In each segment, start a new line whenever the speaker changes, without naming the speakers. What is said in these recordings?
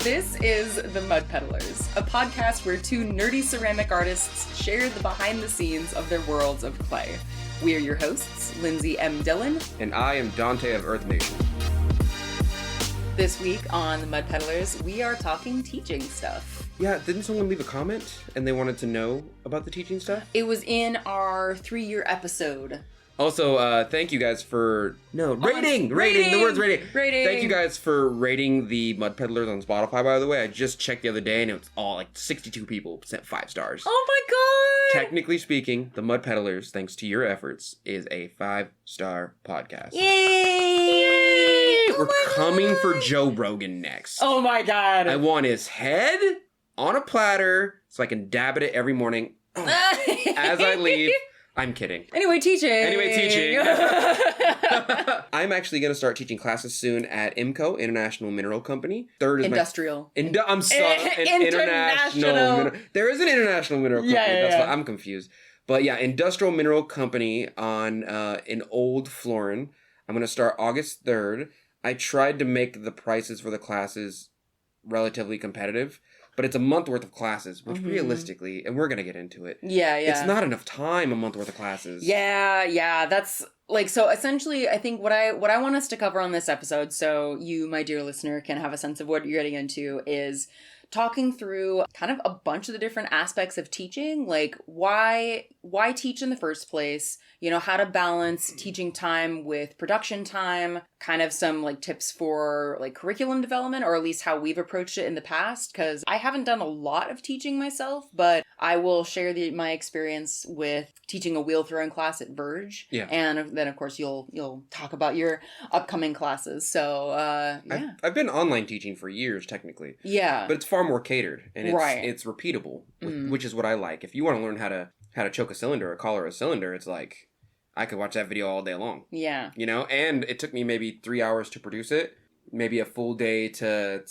This is The Mud Peddlers, a podcast where two nerdy ceramic artists share the behind the scenes of their worlds of clay. We are your hosts, Lindsey M Dillon.
And I am Donte of Earth Nation.
This week on The Mud Peddlers, we are talking teaching stuff.
Yeah, didn't someone leave a comment and they wanted to know about the teaching stuff?
It was in our 3-year episode.
Also, thank you guys for... Rating! The word's rating! Thank you guys for rating the Mud Peddlers on Spotify, by the way. I just checked the other day and it was all 62 people sent 5 stars.
Oh my god!
Technically speaking, the Mud Peddlers, thanks to your efforts, is a 5-star podcast.
Yay!
We're coming for Joe Rogan next.
Oh my god!
I want his head on a platter so I can dab at it every morning as I leave. I'm kidding.
Anyway, teaching.
I'm actually going to start teaching classes soon at IMCO, International Mineral Company. Third is
Industrial.
I'm sorry.
International.
There is an International Mineral Company.
Yeah.
That's why I'm confused. But yeah, Industrial Mineral Company on in Old Florin. I'm going to start August 3rd. I tried to make the prices for the classes relatively competitive. But it's a month worth of classes, which realistically, and we're going to get into it.
Yeah.
It's not enough time, a month worth of classes.
Yeah. That's so essentially, I think what I want us to cover on this episode, so you, my dear listener, can have a sense of what you're getting into, is talking through kind of a bunch of the different aspects of teaching, like why teach in the first place, how to balance teaching time with production time, kind of some tips for curriculum development, or at least how we've approached it in the past, because I haven't done a lot of teaching myself, but I will share my experience with teaching a wheel throwing class at Verge.
Yeah.
And then of course you'll talk about your upcoming classes. So yeah.
I've been online teaching for years technically.
Yeah.
But it's far more catered and it's repeatable, which is what I like. If you want to learn how to choke a cylinder or collar a cylinder, it's I could watch that video all day long.
Yeah.
And it took me maybe 3 hours to produce it, maybe a full day to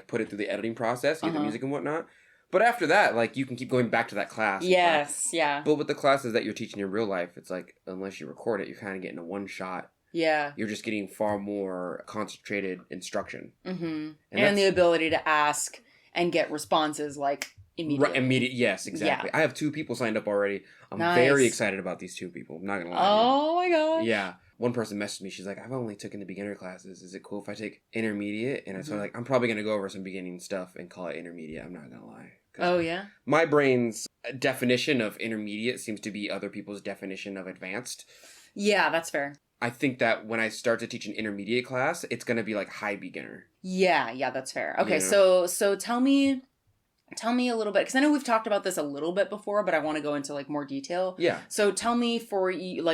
put it through the editing process, get the music and whatnot. But after that, you can keep going back to that class.
Yes, yeah.
But with the classes that you're teaching in real life, it's unless you record it, you're kind of getting a one shot.
Yeah.
You're just getting far more concentrated instruction.
Mm-hmm. And the ability to ask and get responses immediately.
Right, immediate. Yes, exactly.
Yeah.
I have 2 people signed up already. I'm
nice.
very excited about these 2 people. I'm not going to lie.
Oh my gosh.
Yeah. One person messaged me. She's like, I've only taken the beginner classes. Is it cool if I take intermediate? And I told her, I'm probably going to go over some beginning stuff and call it intermediate. I'm not going to lie.
Oh, yeah?
My brain's definition of intermediate seems to be other people's definition of advanced.
Yeah, that's fair.
I think that when I start to teach an intermediate class, it's going to be high beginner.
Yeah, that's fair. Okay, so tell me a little bit, because I know we've talked about this a little bit before, but I want to go into more detail.
Yeah.
So tell me for you,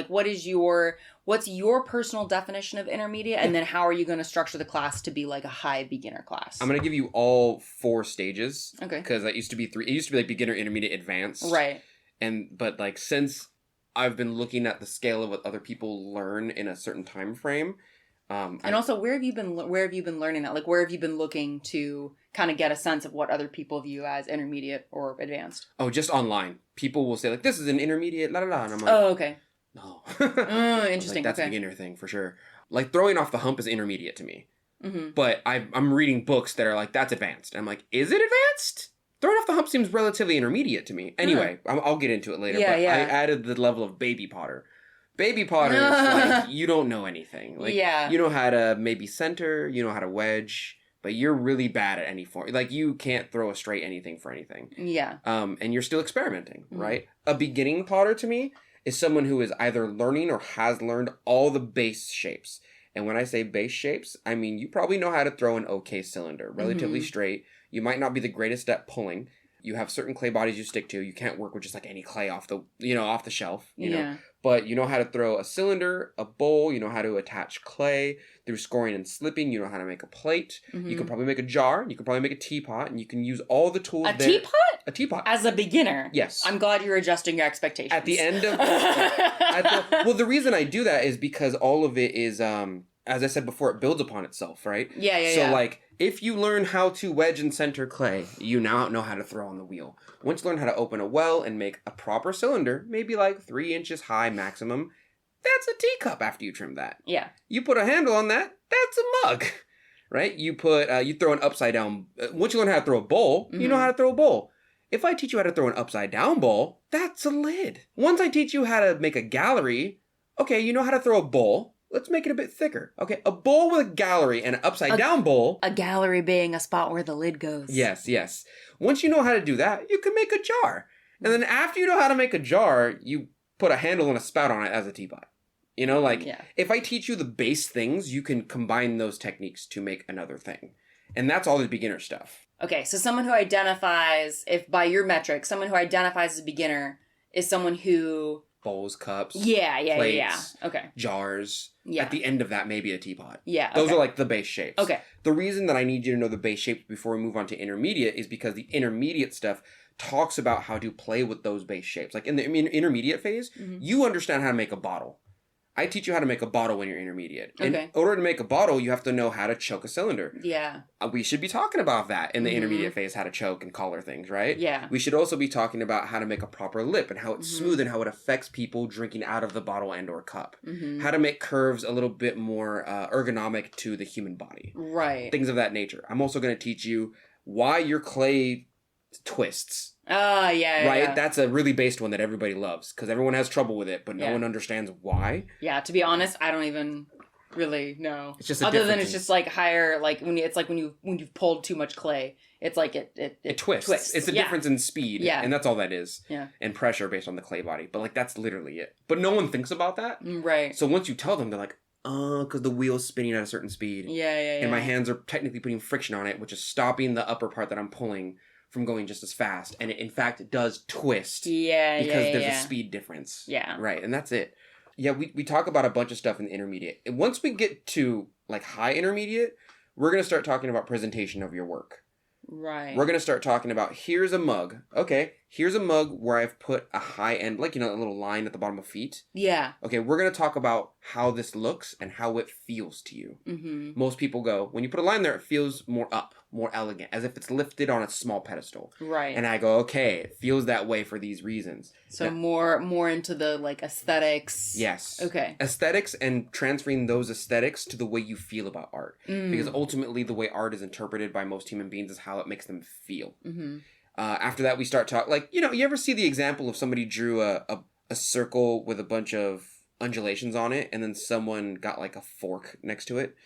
what's your personal definition of intermediate, and then how are you going to structure the class to be a high beginner class?
I'm going to give you all 4 stages.
Okay.
Because it used to be 3. It used to be beginner, intermediate, advanced.
Right.
But since I've been looking at the scale of what other people learn in a certain time frame.
And also, where have you been learning that? Where have you been looking to kind of get a sense of what other people view as intermediate or advanced?
Oh, just online. People will say this is an intermediate, la la la, and I'm like,
oh, okay.
No.
Interesting.
That's a beginner thing for sure. Throwing off the hump is intermediate to me.
Mm-hmm.
But I'm reading books that are that's advanced. And I'm like, is it advanced? Throwing off the hump seems relatively intermediate to me. Anyway, I'll get into it later.
Yeah,
but
yeah.
I added the level of baby potter. Baby potter is you don't know anything. You know how to maybe center, you know how to wedge, but you're really bad at any form. You can't throw a straight anything for anything.
Yeah.
And you're still experimenting, right? A beginning potter to me is someone who is either learning or has learned all the base shapes. And when I say base shapes, I mean you probably know how to throw an okay cylinder, relatively straight. You might not be the greatest at pulling. You have certain clay bodies you stick to. You can't work with just any clay off the shelf, you know. But you know how to throw a cylinder, a bowl, you know how to attach clay through scoring and slipping, you know how to make a plate. You can probably make a jar, you can probably make a teapot, and you can use all the tools there.
Teapot?
A teapot.
As a beginner?
Yes.
I'm glad you're adjusting your expectations.
At the end of well, the reason I do that is because all of it is as I said before, it builds upon itself, right?
Yeah.
So if you learn how to wedge and center clay, you now know how to throw on the wheel. Once you learn how to open a well and make a proper cylinder, maybe 3 inches high maximum, that's a teacup after you trim that.
Yeah.
You put a handle on that, that's a mug. right? You throw an upside down. Once you learn how to throw a bowl, you know how to throw a bowl. If I teach you how to throw an upside down bowl, that's a lid. Once I teach you how to make a gallery, okay, you know how to throw a bowl. Let's make it a bit thicker. Okay, a bowl with a gallery and an upside down bowl.
A gallery being a spot where the lid goes.
Yes. Once you know how to do that, you can make a jar. And then after you know how to make a jar, you put a handle and a spout on it as a teapot. You know, like, if I teach you the base things, you can combine those techniques to make another thing. And that's all the beginner stuff.
Okay, so someone who identifies, if by your metric, someone who identifies as a beginner is someone who...
Bowls, cups,
plates, okay,
jars.
Yeah.
At the end of that, maybe a teapot.
Yeah,
Those are like the base shapes.
Okay.
The reason that I need you to know the base shapes before we move on to intermediate is because the intermediate stuff talks about how to play with those base shapes. Like in the intermediate phase, you understand how to make a bottle. I teach you how to make a bottle when you're intermediate.
Okay.
In order to make a bottle, you have to know how to choke a cylinder.
Yeah.
We should be talking about that in the intermediate phase, how to choke and collar things, right?
Yeah.
We should also be talking about how to make a proper lip and how it's smooth and how it affects people drinking out of the bottle and or cup. How to make curves a little bit more ergonomic to the human body.
Right.
Things of that nature. I'm also going to teach you why your clay twists.
Right? Yeah.
That's a really based one that everybody loves because everyone has trouble with it, but no one understands why.
Yeah, to be honest, I don't even really know.
It's just
other than it's just like higher, like when you've pulled too much clay, it's like it
twists. It's a difference in speed, and that's all that is.
Yeah,
and pressure based on the clay body, but like that's literally it. But no one thinks about that,
right?
So once you tell them, they're like, because the wheel's spinning at a certain speed.
Yeah.
And my hands are technically putting friction on it, which is stopping the upper part that I'm pulling from going just as fast. And it, in fact, it does twist. Because there's a speed difference.
Yeah.
Right, and that's it. Yeah, we talk about a bunch of stuff in the intermediate. And once we get to, like, high intermediate, we're going to start talking about presentation of your work.
Right.
We're going to start talking about, here's a mug. Okay, here's a mug where I've put a high end, like, a little line at the bottom of feet.
Yeah.
Okay, we're going to talk about how this looks and how it feels to you. Mm-hmm. Most people go, when you put a line there, it feels more up, more elegant, as if it's lifted on a small pedestal.
Right.
And I go, okay, it feels that way for these reasons.
So now, more into the, like, aesthetics.
Yes.
Okay.
Aesthetics and transferring those aesthetics to the way you feel about art. Because ultimately the way art is interpreted by most human beings is how it makes them feel. Mm-hmm. After that, we start talking, like, you ever see the example of somebody drew a circle with a bunch of undulations on it, and then someone got, like, a fork next to it,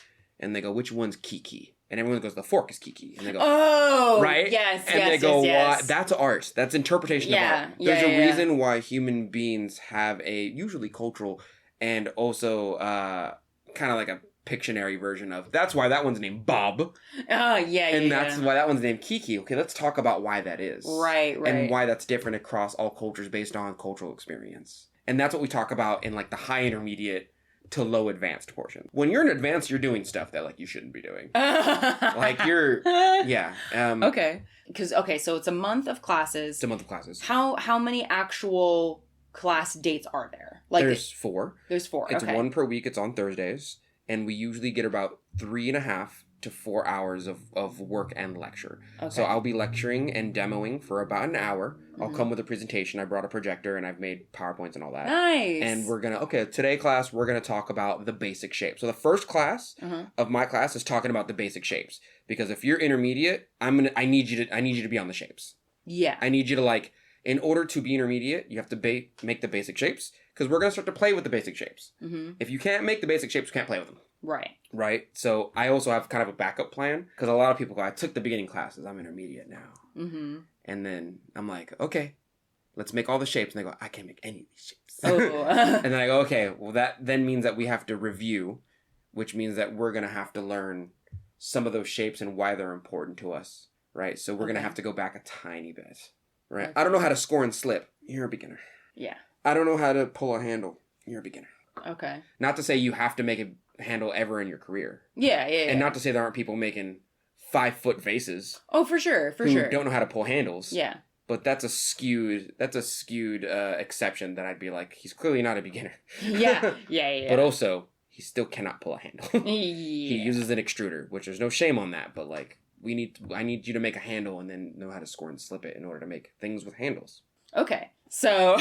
and they go, which one's Kiki? And everyone goes, the fork is Kiki. And they go,
oh,
right?
Yes,
and they go, why? That's art. That's interpretation of art. There's a reason why human beings have a usually cultural and also kind of like a Pictionary version of, that's why that one's named Bob. And that's why that one's named Kiki. Okay, let's talk about why that is.
Right.
And why that's different across all cultures based on cultural experience. And that's what we talk about in, like, the high intermediate to low advanced portion. When you're in advanced, you're doing stuff that, like, you shouldn't be doing. Like, you're,
okay. So it's a month of classes.
It's a month of classes.
How many actual class dates are there? Like,
there's 4.
There's 4,
It's 1 per week. It's on Thursdays. And we usually get about 3.5 to 4 hours of work and lecture. Okay. So I'll be lecturing and demoing for about an hour. I'll come with a presentation. I brought a projector and I've made PowerPoints and all that.
Nice.
And we're going to, today class, we're going to talk about the basic shapes. So the first class of my class is talking about the basic shapes. Because if you're intermediate, I need you to be on the shapes.
Yeah.
I need you to, like, in order to be intermediate, you have to make the basic shapes. Because we're going to start to play with the basic shapes. Mm-hmm. If you can't make the basic shapes, you can't play with them. Right? So I also have kind of a backup plan. Because a lot of people go, I took the beginning classes. I'm intermediate now. Mm-hmm. And then I'm like, okay, let's make all the shapes. And they go, I can't make any of these shapes. Oh. And then I go, okay, well, that then means that we have to review. Which means that we're going to have to learn some of those shapes and why they're important to us. Right? So we're going to have to go back a tiny bit. Right? I don't know how to score and slip. You're a beginner.
Yeah.
I don't know how to pull a handle. You're a beginner.
Okay.
Not to say you have to make a handle ever in your career.
Yeah.
And not to say there aren't people making 5-foot vases.
Oh, for sure.
Who don't know how to pull handles.
Yeah.
But that's a skewed exception that I'd be like, he's clearly not a beginner.
Yeah.
But also, he still cannot pull a handle. He uses an extruder, which there's no shame on that. But, like, I need you to make a handle and then know how to score and slip it in order to make things with handles.
Okay. So,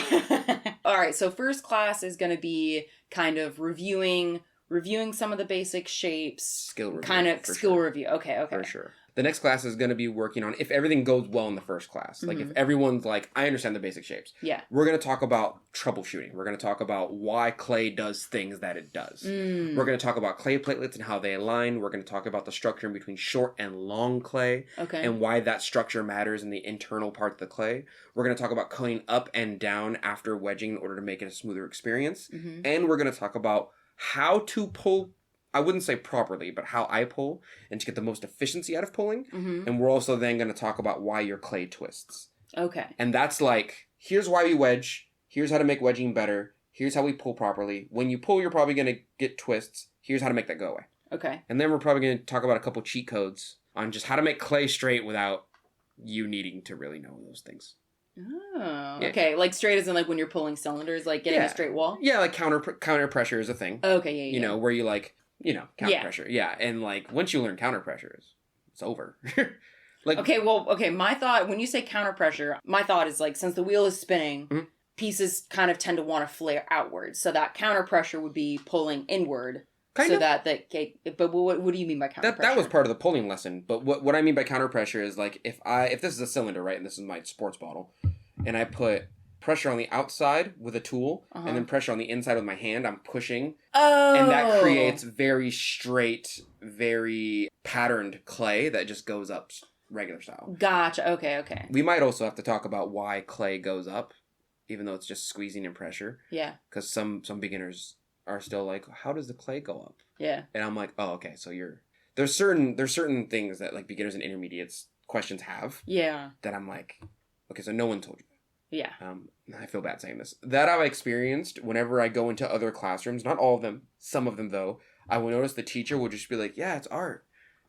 all right. So first class is going to be kind of reviewing reviewing some of the basic shapes.
Skill review.
Kind of skill review. Okay.
For sure. The next class is going to be working on if everything goes well in the first class. Like if everyone's like, I understand the basic shapes.
Yeah.
We're going to talk about troubleshooting. We're going to talk about why clay does things that it does. We're going to talk about clay platelets and how they align. We're going to talk about the structure in between short and long clay.
Okay.
And why that structure matters in the internal part of the clay. We're going to talk about cutting up and down after wedging in order to make it a smoother experience. And we're going to talk about how to pull, I wouldn't say properly, but how I pull and to get the most efficiency out of pulling. And we're also then going to talk about why your clay twists.
Okay.
And that's like, here's why we wedge. Here's how to make wedging better. Here's how we pull properly. When you pull, you're probably going to get twists. Here's how to make that go away.
Okay.
And then we're probably going to talk about a couple cheat codes on just how to make clay straight without you needing to really know those things.
Oh, okay. Like straight as in like when you're pulling cylinders, like getting a straight wall?
Yeah, like counter pressure is a thing.
Okay, yeah.
You know, where you like, counter pressure. Yeah, and like once you learn counter pressure, it's over. Like
Okay, my thought, when you say counter pressure, my thought is like since the wheel is spinning, pieces kind of tend to want to flare outwards. So that counter pressure would be pulling inward. But what do you mean by counter pressure?
That was part of the pulling lesson. But what I mean by counter pressure is like if this is a cylinder, right, and this is my sports bottle, and I put pressure on the outside with a tool and then pressure on the inside with my hand, I'm pushing.
Oh.
And that creates very straight, very patterned clay that just goes up regular style.
Gotcha. Okay.
We might also have to talk about why clay goes up, even though it's just squeezing and pressure.
Yeah.
Because some beginners are still like, how does the clay go up?
Yeah.
And I'm like, oh, okay, so there's certain things that like beginners and intermediates questions have.
Yeah.
That I'm like, okay, so no one told you that.
Yeah.
I feel bad saying this. That I've experienced whenever I go into other classrooms, not all of them, some of them though, I will notice the teacher will just be like, yeah, it's art.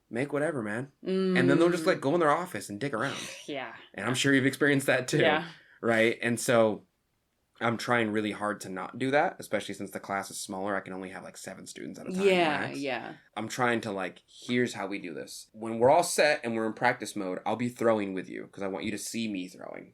Make whatever, man. And then they'll just like go in their office and dig around.
Yeah.
And I'm sure you've experienced that too.
Yeah.
Right? And so I'm trying really hard to not do that, especially since the class is smaller. I can only have like 7 students at a time.
Yeah.
I'm trying to like, here's how we do this. When we're all set and we're in practice mode, I'll be throwing with you because I want you to see me throwing.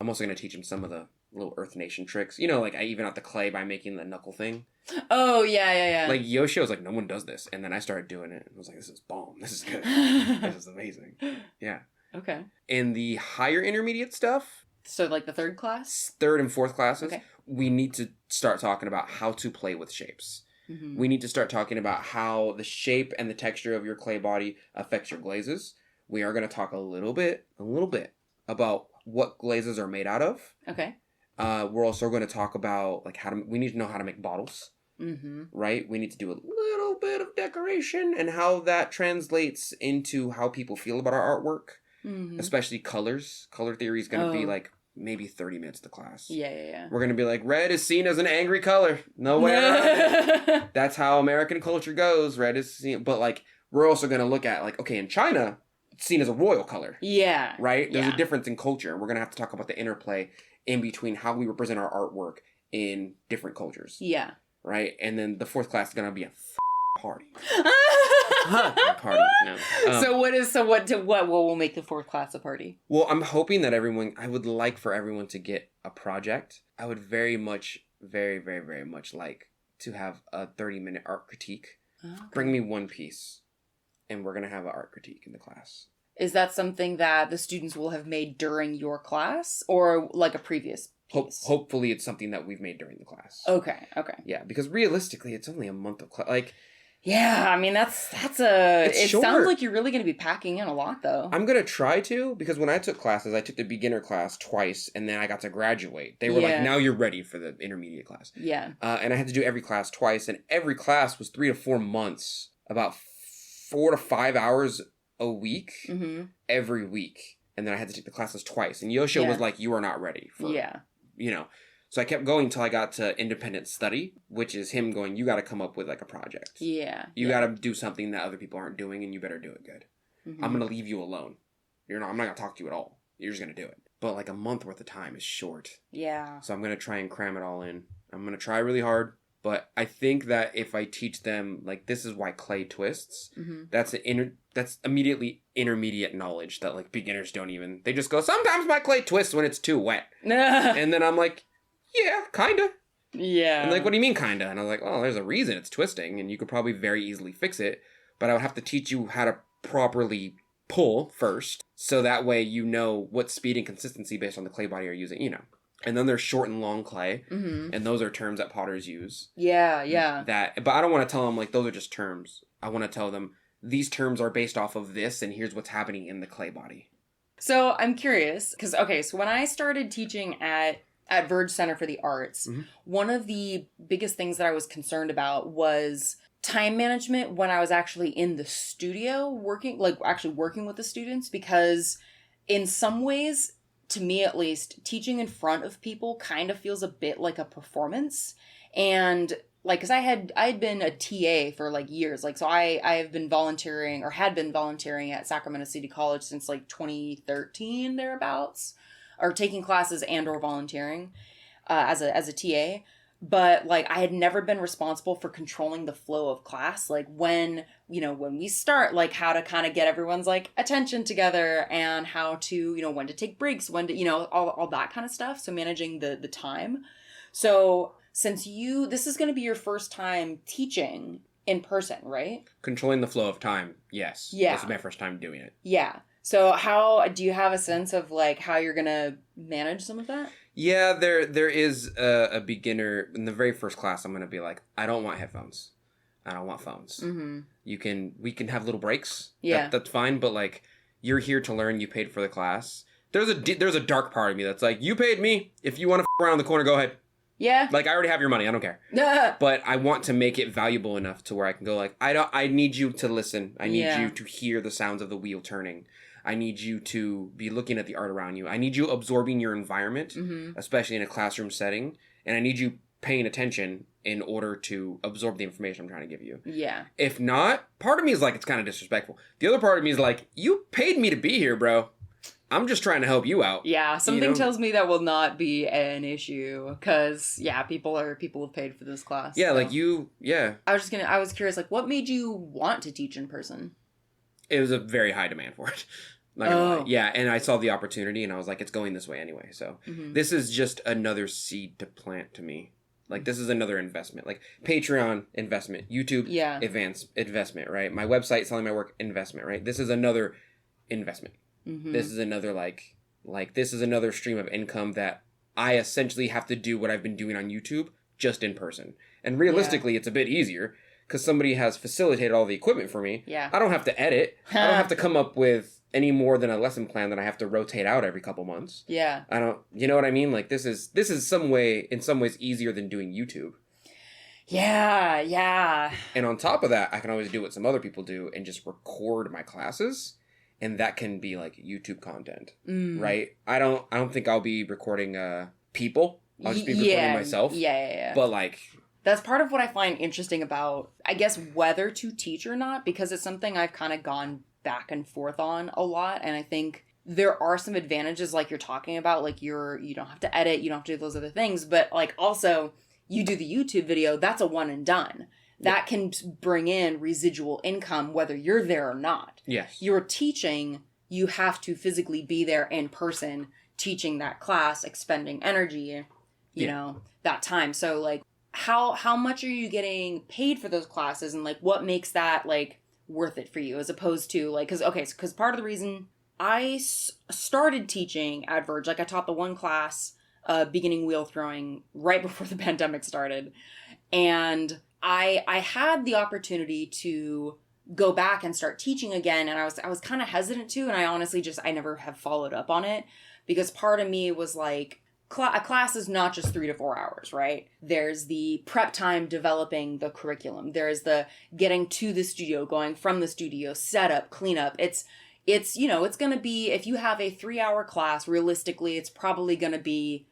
I'm also going to teach them some of the little Earth Nation tricks. You know, like I even out the clay by making the knuckle thing.
Oh, yeah.
Like Yoshi was like, no one does this. And then I started doing it. And I was like, this is bomb. This is good. This is amazing. Yeah.
Okay.
In the higher intermediate stuff,
so like the third class?
Third and fourth classes, we need to start talking about how to play with shapes. We need to start talking about how the shape and the texture of your clay body affects your glazes. We are going to talk a little bit about what glazes are made out of.
Okay.
We're also going to talk about like we need to know how to make bottles. Right? We need to do a little bit of decoration and how that translates into how people feel about our artwork. Especially colors. Color theory is going to be like maybe 30 minutes to class.
Yeah.
We're going to be like, red is seen as an angry color. No way around it. That's how American culture goes. Red is seen. But like, we're also going to look at like, okay, in China, it's seen as a royal color.
Yeah.
Right? There's a difference in culture. We're going to have to talk about the interplay in between how we represent our artwork in different cultures.
Yeah.
Right? And then the fourth class is going to be a party. Party. No.
So what will make the fourth class a party?
Well, I'm hoping that I would like for everyone to get a project. I would very much like to have a 30-minute art critique. Okay. Bring me one piece, and we're going to have an art critique in the class.
Is that something that the students will have made during your class, or like a previous piece?
Hopefully it's something that we've made during the class.
Okay.
Yeah, because realistically, it's only a month of class. Like,
yeah, I mean, it
short.
Sounds like you're really going to be packing in a lot, though.
I'm going to try to, because when I took classes, I took the beginner class twice, and then I got to graduate. They were like, now you're ready for the intermediate class.
Yeah.
And I had to do every class twice, and every class was 3 to 4 months, about 4 to 5 hours a week, every week. And then I had to take the classes twice. And Yoshio was like, you are not ready for, So I kept going until I got to independent study, which is him going, you got to come up with like a project.
Yeah.
You got to do something that other people aren't doing, and you better do it good. I'm going to leave you alone. I'm not going to talk to you at all. You're just going to do it. But like a month worth of time is short.
Yeah.
So I'm going to try and cram it all in. I'm going to try really hard. But I think that if I teach them, like, this is why clay twists, that's immediately intermediate knowledge that, like, beginners don't even... They just go, sometimes my clay twists when it's too wet. And then I'm like, yeah, kind of.
Yeah.
And like, what do you mean kinda? And I was like, oh, there's a reason it's twisting, and you could probably very easily fix it, but I would have to teach you how to properly pull first, so that way you know what speed and consistency based on the clay body you're using, you know. And then there's short and long clay, and those are terms that potters use.
Yeah.
But I don't want to tell them, like, those are just terms. I want to tell them, these terms are based off of this, and here's what's happening in the clay body.
So I'm curious, because, okay, so when I started teaching at Verge Center for the Arts, one of the biggest things that I was concerned about was time management when I was actually in the studio working with the students, because in some ways, to me at least, teaching in front of people kind of feels a bit like a performance. And like, because I had been a TA for like years, like, so I have been volunteering, or had been volunteering at Sacramento City College since like 2013 thereabouts, or taking classes and or volunteering as a TA. But like, I had never been responsible for controlling the flow of class, like when we start, like how to kind of get everyone's like attention together, and how to, when to take breaks, when to, all that kind of stuff. So managing the time. So since this is going to be your first time teaching in person, right?
Controlling the flow of time, yes.
Yeah.
This is my first time doing it.
Yeah. So how do you have a sense of like how you're going to manage some of that?
Yeah, there is a beginner. In the very first class, I'm going to be like, I don't want headphones. I don't want phones. Mm-hmm. We can have little breaks.
Yeah.
That's fine, but like, you're here to learn, you paid for the class. There's a dark part of me that's like, you paid me. If you want to around the corner, go ahead.
Yeah.
Like, I already have your money. I don't care. But I want to make it valuable enough to where I can go like, I need you to listen. I need you to hear the sounds of the wheel turning. I need you to be looking at the art around you. I need you absorbing your environment, especially in a classroom setting. And I need you paying attention in order to absorb the information I'm trying to give you.
Yeah.
If not, part of me is like, it's kind of disrespectful. The other part of me is like, you paid me to be here, bro. I'm just trying to help you out.
Yeah, something tells me that will not be an issue, because people have paid for this class.
Yeah,
so. I was curious, like, what made you want to teach in person?
It was a very high demand for it. Not gonna lie. Yeah, and I saw the opportunity, and I was like, it's going this way anyway. So this is just another seed to plant to me. Like, this is another investment. Like, Patreon, investment. YouTube, investment, right? My website, selling my work, investment, right? This is another investment. This is another, this is another stream of income that I essentially have to do what I've been doing on YouTube, just in person. And realistically, it's a bit easier, because somebody has facilitated all the equipment for me.
Yeah.
I don't have to edit. I don't have to come up with any more than a lesson plan that I have to rotate out every couple months.
Yeah.
You know what I mean? Like, this is in some ways easier than doing YouTube.
Yeah.
And on top of that, I can always do what some other people do and just record my classes, and that can be like YouTube content, right? I don't think I'll be recording people. I'll just be recording myself.
Yeah.
But like,
that's part of what I find interesting about, I guess, whether to teach or not, because it's something I've kind of gone back and forth on a lot. And I think there are some advantages, like you're talking about, like you don't have to edit, you don't have to do those other things, but like also you do the YouTube video, that's a one and done. That can bring in residual income whether you're there or not.
Yes.
You're teaching, you have to physically be there in person teaching that class, expending energy, you know, that time. So like, how much are you getting paid for those classes, and like what makes that like worth it for you, as opposed to like, because part of the reason I started teaching at Verge, like I taught the one class, beginning wheel throwing, right before the pandemic started, and I had the opportunity to go back and start teaching again, and I was kind of hesitant to, and I honestly I never have followed up on it, because part of me was like, a class is not just 3 to 4 hours, right? There's the prep time developing the curriculum. There's the getting to the studio, going from the studio, setup, cleanup. It's going to be, if you have a 3-hour class, realistically, it's probably going to be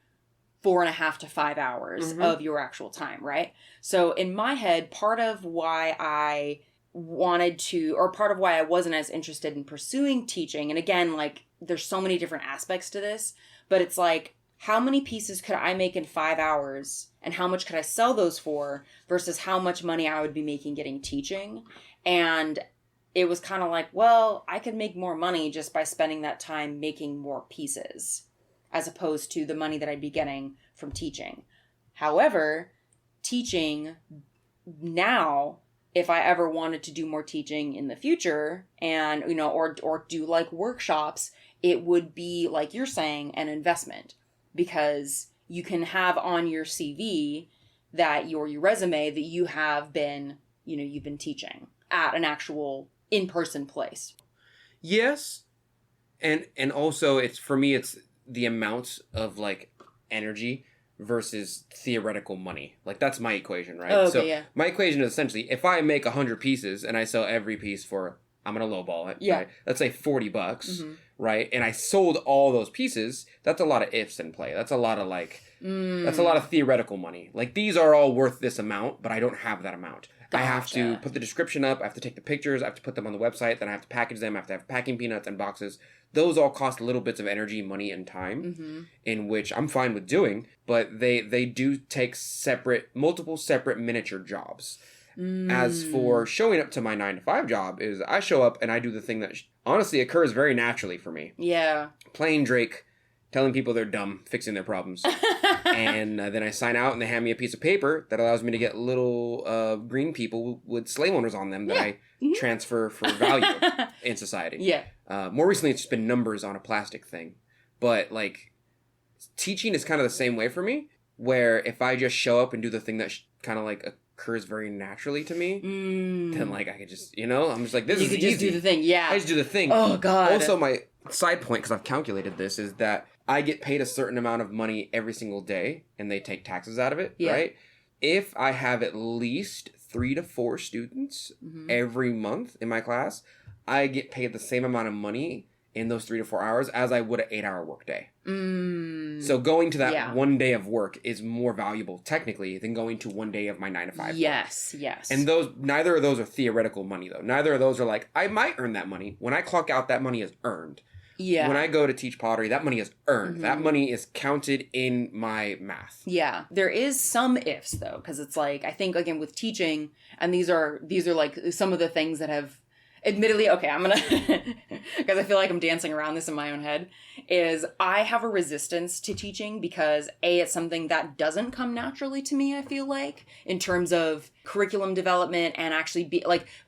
4.5 to 5 hours of your actual time, right? So in my head, part of why I wanted to, or part of why I wasn't as interested in pursuing teaching, and again, like, there's so many different aspects to this, but it's like, how many pieces could I make in 5 hours, and how much could I sell those for, versus how much money I would be making getting teaching? And it was kind of like, well, I could make more money just by spending that time making more pieces, as opposed to the money that I'd be getting from teaching. However, teaching now, if I ever wanted to do more teaching in the future and, you know, or do like workshops, it would be, like you're saying, an investment, because you can have on your CV that your resume that you have been, you know, you've been teaching at an actual in-person place.
Yes. And also it's, for me, it's the amount of like energy versus theoretical money. Like, that's my equation, right?
Okay,
so
yeah.
my equation is essentially, if I make 100 pieces and I sell every piece for, I'm going to lowball it,
Yeah.
right? Let's say $40, right? And I sold all those pieces, that's a lot of ifs in play. That's a lot of like, that's a lot of theoretical money. Like, these are all worth this amount, but I don't have that amount. Gotcha. I have to put the description up, I have to take the pictures, I have to put them on the website, then I have to package them, I have to have packing peanuts and boxes. Those all cost little bits of energy, money, and time, in which I'm fine with doing, but they do take multiple separate miniature jobs. As for showing up to my 9-to-5 job, is I show up and I do the thing that honestly occurs very naturally for me.
Yeah.
Playing Drake, telling people they're dumb, fixing their problems. And then I sign out and they hand me a piece of paper that allows me to get little green people with slave owners on them that I transfer for value in society.
Yeah.
More recently, it's just been numbers on a plastic thing. But, like, teaching is kind of the same way for me, where if I just show up and do the thing that kind of, like, occurs very naturally to me, then, like, I could just, you know, I'm just like, this is easy. You could just
do the thing, yeah.
I just do the thing.
Oh, God.
Also, my side point, because I've calculated this, is that I get paid a certain amount of money every single day, and they take taxes out of it, right? If I have at least 3 to 4 students every month in my class, I get paid the same amount of money in those 3 to 4 hours as I would an 8-hour workday. So going to that one day of work is more valuable technically than going to one day of my 9-to-5
Yes,
work.
yes.
And neither of those are theoretical money, though. Neither of those are like, I might earn that money. When I clock out, that money is earned. Yeah. When I go to teach pottery, that money is earned. That money is counted in my math.
Yeah. There is some ifs, though, because it's like, I think, again, with teaching, and these are like some of the things that have, admittedly, okay, I'm going to, because I feel like I'm dancing around this in my own head, is I have a resistance to teaching because, A, it's something that doesn't come naturally to me, I feel like, in terms of curriculum development and actually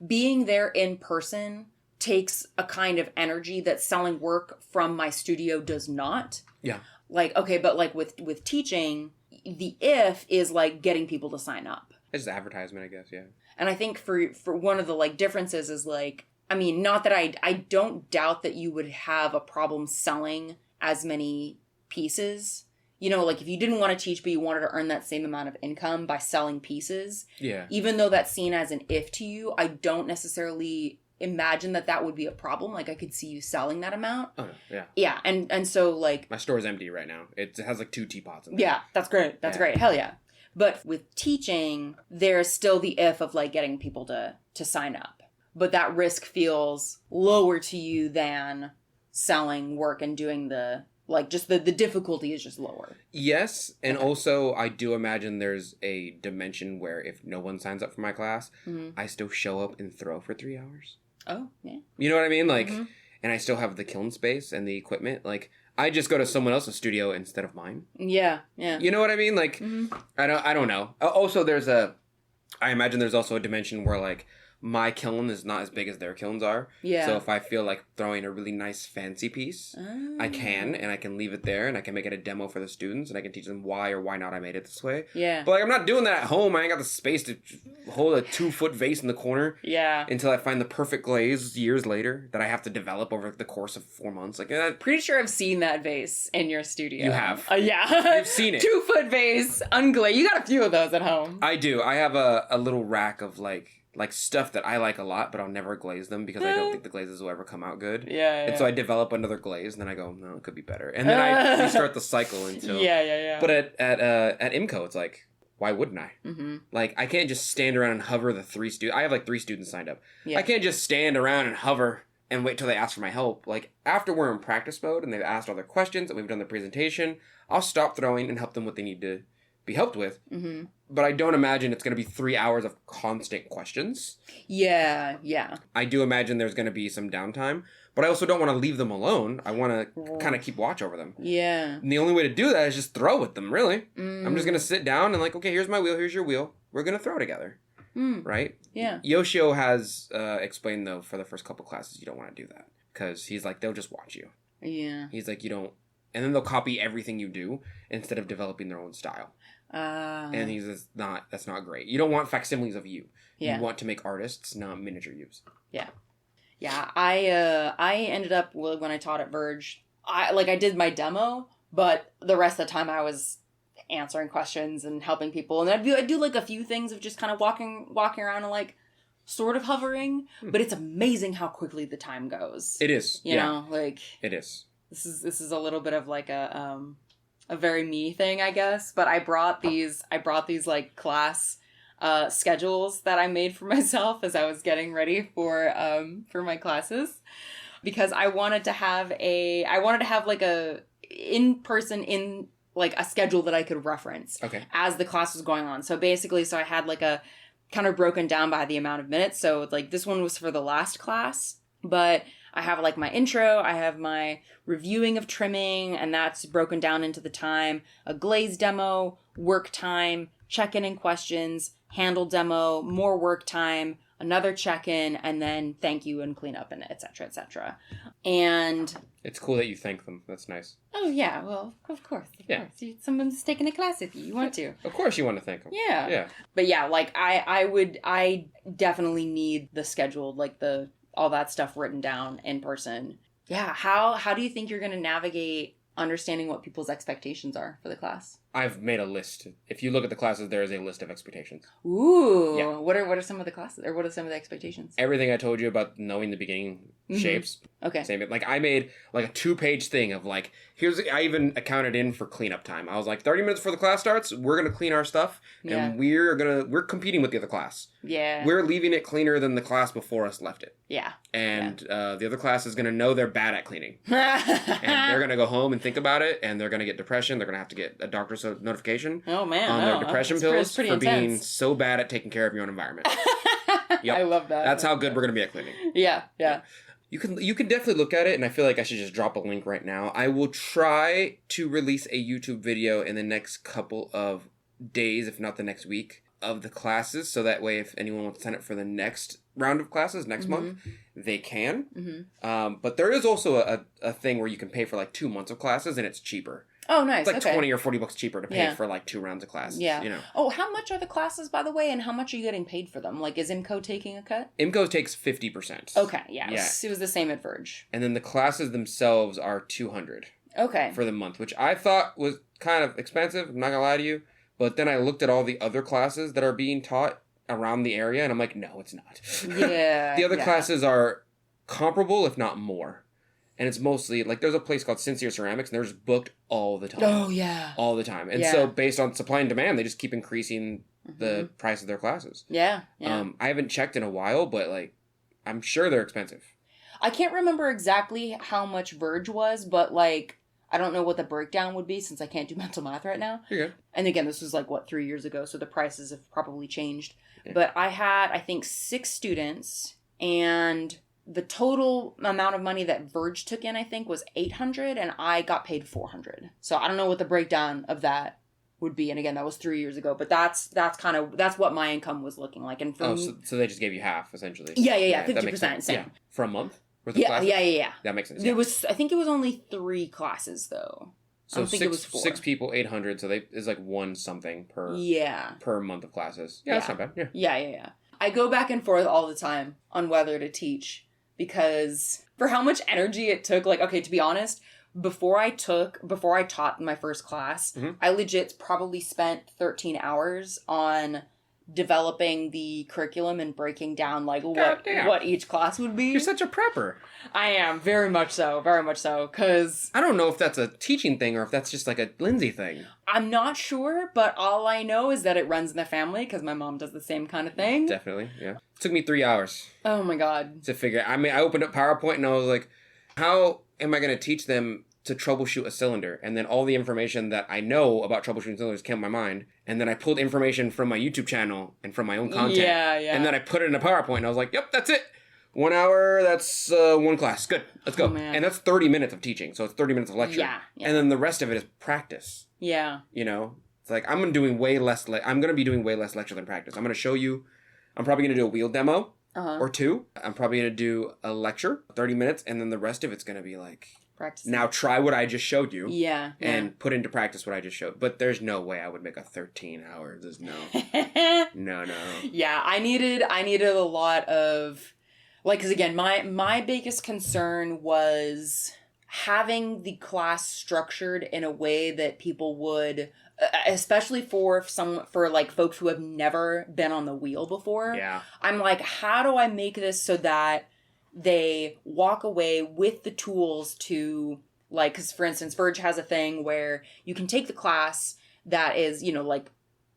being there in person takes a kind of energy that selling work from my studio does not. Yeah. Like, okay, but like with teaching, the if is like getting people to sign up.
It's advertisement, I guess, yeah.
And I think for one of the like differences is like, I mean, not that I don't doubt that you would have a problem selling as many pieces. You know, like if you didn't want to teach, but you wanted to earn that same amount of income by selling pieces. Yeah. Even though that's seen as an if to you, I don't necessarily imagine that would be a problem. Like I could see you selling that amount. Oh, yeah. Yeah. And so like.
My store's empty right now. It has like 2 teapots in there.
Yeah. That's great. That's great. Hell yeah. But with teaching, there's still the if of like getting people to sign up. But that risk feels lower to you than selling work and doing the, like, just the difficulty is just lower.
Yes. And also, I do imagine there's a dimension where if no one signs up for my class, I still show up and throw for 3 hours. Oh, yeah. You know what I mean? Like, and I still have the kiln space and the equipment. Like, I just go to someone else's studio instead of mine. Yeah, yeah. You know what I mean? Like, I don't know. Also, I imagine there's also a dimension where, like, my kiln is not as big as their kilns are. Yeah. So if I feel like throwing a really nice fancy piece, I can, and I can leave it there, and I can make it a demo for the students, and I can teach them why or why not I made it this way. Yeah. But like, I'm not doing that at home. I ain't got the space to hold a 2-foot vase in the corner. Yeah. Until I find the perfect glaze years later that I have to develop over the course of 4 months. Like,
pretty sure I've seen that vase in your studio.
You have.
Yeah.
You've seen it.
2-foot vase, unglazed. You got a few of those at home.
I do. I have a little rack of like stuff that I like a lot, but I'll never glaze them because I don't think the glazes will ever come out good. Yeah. And so I develop another glaze, and then I go, no, it could be better. And then I restart the cycle until. Yeah. But at IMCO, it's like, why wouldn't I? Like, I can't just stand around and hover the 3 students. I have like 3 students signed up. Yeah. I can't just stand around and hover and wait till they ask for my help. Like, after we're in practice mode and they've asked all their questions and we've done the presentation, I'll stop throwing and help them what they need to be helped with. but I don't imagine it's going to be 3 hours of constant questions.
Yeah.
I do imagine there's going to be some downtime, but I also don't want to leave them alone. I want to kind of keep watch over them.
Yeah.
And the only way to do that is just throw with them, really. I'm just going to sit down and like, okay, here's my wheel, here's your wheel. We're going to throw together. Right?
Yeah.
Yoshio has explained, though, for the first couple classes, you don't want to do that. Because he's like, they'll just watch you.
Yeah.
He's like, you don't... And then they'll copy everything you do instead of developing their own style. And he's just that's not great. You don't want facsimiles of you.
Yeah.
You want to make artists, not miniature yous.
Yeah. Yeah. I ended up, when I taught at Verge, I did my demo, but the rest of the time I was answering questions and helping people. And I'd do like a few things of just kind of walking around and like sort of hovering, but it's amazing how quickly the time goes.
It is.
You know, like
it is.
This is a little bit of like a very me thing, I guess. But I brought these like class schedules that I made for myself as I was getting ready for my classes, because I wanted to have like a in-person like a schedule that I could reference as the class was going on. So basically, I had like a kind of broken down by the amount of minutes. So like this one was for the last class, but I have like my intro, I have my reviewing of trimming, and that's broken down into the time, a glaze demo, work time, check-in and questions, handle demo, more work time, another check-in, and then thank you and clean up, and et cetera, et cetera. And
it's cool that you thank them. That's nice.
Oh, yeah. Well, of course. Of course. Someone's taking a class with you. You want to.
Of course you want to thank them.
Yeah.
Yeah.
But yeah, like I definitely need the schedule, like all that stuff written down in person. Yeah. How do you think you're going to navigate understanding what people's expectations are for the class?
I've made a list. If you look at the classes, there is a list of expectations.
Ooh.
Yeah.
What are some of the classes, or what are some of the expectations?
Everything I told you about knowing the beginning shapes.
Okay.
Same. Like I made like a 2-page thing of like, I even accounted in for cleanup time. I was like, 30 minutes before the class starts, we're going to clean our stuff, and we're competing with the other class.
Yeah.
We're leaving it cleaner than the class before us left it.
Yeah.
And the other class is going to know they're bad at cleaning. And they're going to go home and think about it, and they're going to get depression. They're going to have to get a doctor's notification on their depression pills for being so bad at taking care of your own environment. Yep.
I love that.
That's how good we're going to be at cleaning.
Yeah.
You can definitely look at it, and I feel like I should just drop a link right now. I will try to release a YouTube video in the next couple of days, if not the next week, of the classes, so that way if anyone wants to sign up for the next round of classes next month, they can. But there is also a thing where you can pay for like 2 months of classes, and it's cheaper.
Oh, nice.
It's like $20 or $40 cheaper to pay for like 2 rounds of classes.
Yeah.
You know.
Oh, how much are the classes, by the way, and how much are you getting paid for them? Like, is IMCO taking a cut?
IMCO takes 50%.
Okay, yeah. It was the same at Verge.
And then the classes themselves are $200.
Okay.
For the month, which I thought was kind of expensive. I'm not gonna lie to you. But then I looked at all the other classes that are being taught around the area, and I'm like, no, it's not.
Yeah.
The other classes are comparable, if not more. And it's mostly, like, there's a place called Sincere Ceramics, and they're just booked all the time.
Oh, yeah.
All the time. And so, based on supply and demand, they just keep increasing the price of their classes.
Yeah.
I haven't checked in a while, but, like, I'm sure they're expensive.
I can't remember exactly how much Verge was, but, like, I don't know what the breakdown would be since I can't do mental math right now.
You're good.
And again, this was, like, 3 years ago, so the prices have probably changed. Yeah. But I had, I think, 6 students, and the total amount of money that Verge took in, I think, was $800, and I got paid $400. So I don't know what the breakdown of that would be. And again, that was 3 years ago, but that's what my income was looking like. And for
so they just gave you half, essentially.
Yeah, 50%. Same.
Yeah. For a month?
Yeah.
That makes sense.
It was. I think it was only 3 classes though.
So I don't think it was 4. 6 people, 800. So it's like 1 something per month of classes. Yeah, that's not bad.
Yeah. I go back and forth all the time on whether to teach, because for how much energy it took. Like, okay, to be honest, before I taught my first class, I legit probably spent 13 hours on developing the curriculum and breaking down like what each class would be.
You're such a prepper.
I am, very much so, because
I don't know if that's a teaching thing or if that's just like a Lindsey thing.
I'm not sure, but all I know is that it runs in the family because my mom does the same kind of thing.
Definitely, yeah. It took me 3 hours.
Oh my god.
To figure I opened up PowerPoint and I was like, how am I going to teach them to troubleshoot a cylinder. And then all the information that I know about troubleshooting cylinders came to my mind. And then I pulled information from my YouTube channel and from my own content.
Yeah, yeah.
And then I put it in a PowerPoint and I was like, yep, that's it. 1 hour, that's one class. Good, let's go.
Oh, man.
And that's 30 minutes of teaching. So it's 30 minutes of lecture.
Yeah, yeah.
And then the rest of it is practice.
Yeah.
You know? It's like, I'm going to be doing way less lecture than practice. I'm going to show you, I'm probably going to do a wheel demo or two. I'm probably going to do a lecture, 30 minutes, and then the rest of it's going to be like,
practice.
Now try what I just showed you.
Yeah.
And put into practice what I just showed. But there's no way I would make a 13 hours. There's no. No.
Yeah, I needed a lot of, like, because again, my biggest concern was having the class structured in a way that people would, especially for like folks who have never been on the wheel before.
Yeah.
I'm like, how do I make this so that they walk away with the tools to, like, because for instance, Verge has a thing where you can take the class that is, you know, like,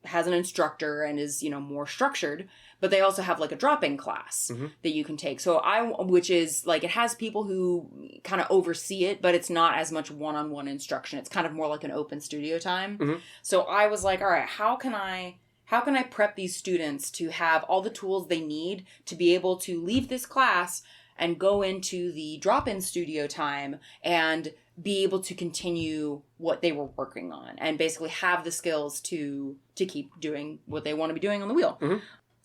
has an instructor and is, you know, more structured, but they also have like a drop-in class that you can take. So which is like, it has people who kind of oversee it, but it's not as much one-on-one instruction. It's kind of more like an open studio time. So I was like, all right, how can I prep these students to have all the tools they need to be able to leave this class and go into the drop-in studio time and be able to continue what they were working on and basically have the skills to keep doing what they want to be doing on the wheel.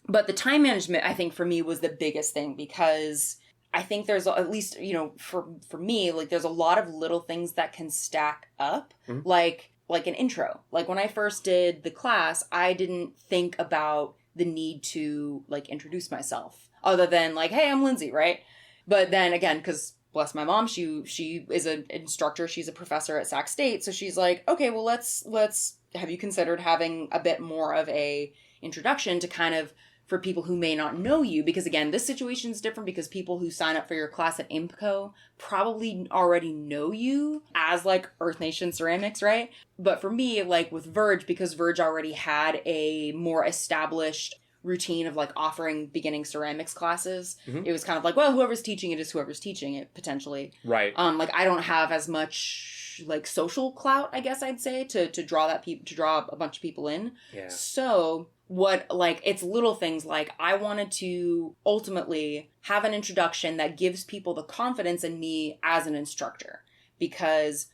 But the time management, I think, for me was the biggest thing, because I think there's, at least, you know, for me, like, there's a lot of little things that can stack up, like an intro. Like, when I first did the class, I didn't think about the need to, like, introduce myself other than, like, hey, I'm Lindsey, right? But then again, because bless my mom, she is an instructor. She's a professor at Sac State. So she's like, okay, well, let's have you considered having a bit more of a introduction to kind of, for people who may not know you, because again, this situation is different because people who sign up for your class at IMCO probably already know you as like Earth Nation Ceramics, right? But for me, like with Verge, because Verge already had a more established routine of like offering beginning ceramics classes, it was kind of like, well, whoever's teaching it is whoever's teaching it, potentially.
Right.
Like, I don't have as much like social clout, I guess I'd say, to draw a bunch of people in.
Yeah.
So what, like, it's little things like I wanted to ultimately have an introduction that gives people the confidence in me as an instructor, because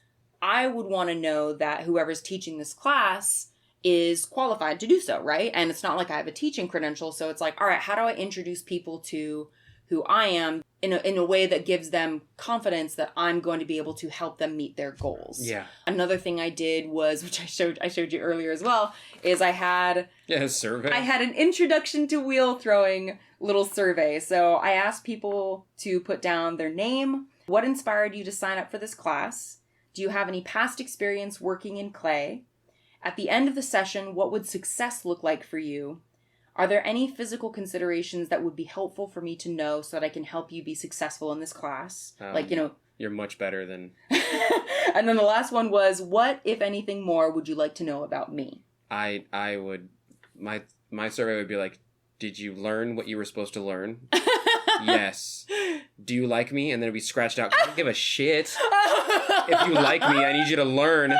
I would want to know that whoever's teaching this class is qualified to do so, right? And it's not like I have a teaching credential, so it's like, all right, how do I introduce people to who I am in a way that gives them confidence that I'm going to be able to help them meet their goals?
Yeah.
Another thing I did was, which I showed you earlier as well, is I had
a survey.
I had an introduction to wheel throwing little survey. So I asked people to put down their name, what inspired you to sign up for this class? Do you have any past experience working in clay? At the end of the session, what would success look like for you? Are there any physical considerations that would be helpful for me to know so that I can help you be successful in this class? Like, you know.
You're much better than...
And then the last one was, what, if anything more, would you like to know about me?
I would... My survey would be like, did you learn what you were supposed to learn? Yes. Do you like me? And then it'd be scratched out. I don't give a shit. If you like me, I need you to learn.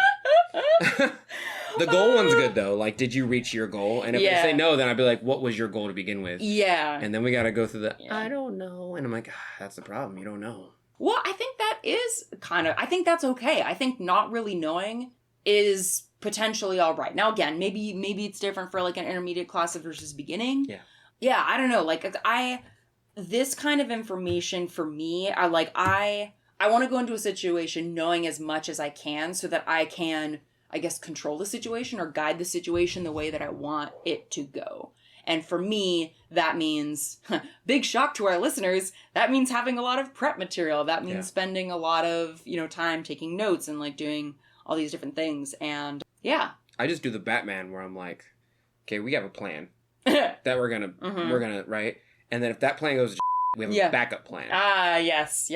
The goal one's good, though. Like, did you reach your goal? And if they say no, then I'd be like, what was your goal to begin with?
Yeah.
And then we got to go through the, I don't know. And I'm like, that's the problem. You don't know.
Well, I think that is I think that's okay. I think not really knowing is potentially all right. Now, again, maybe it's different for like an intermediate class versus beginning.
Yeah. Yeah,
I don't know. Like, this kind of information for me, I want to go into a situation knowing as much as I can so that I can, I guess, control the situation or guide the situation the way that I want it to go. And for me, that means, big shock to our listeners, that means having a lot of prep material. That means spending a lot of, time taking notes and like doing all these different things. And yeah.
I just do the Batman where I'm like, okay, we have a plan that we're gonna, right? And then if that plan goes to we have a backup plan.
Ah, yes.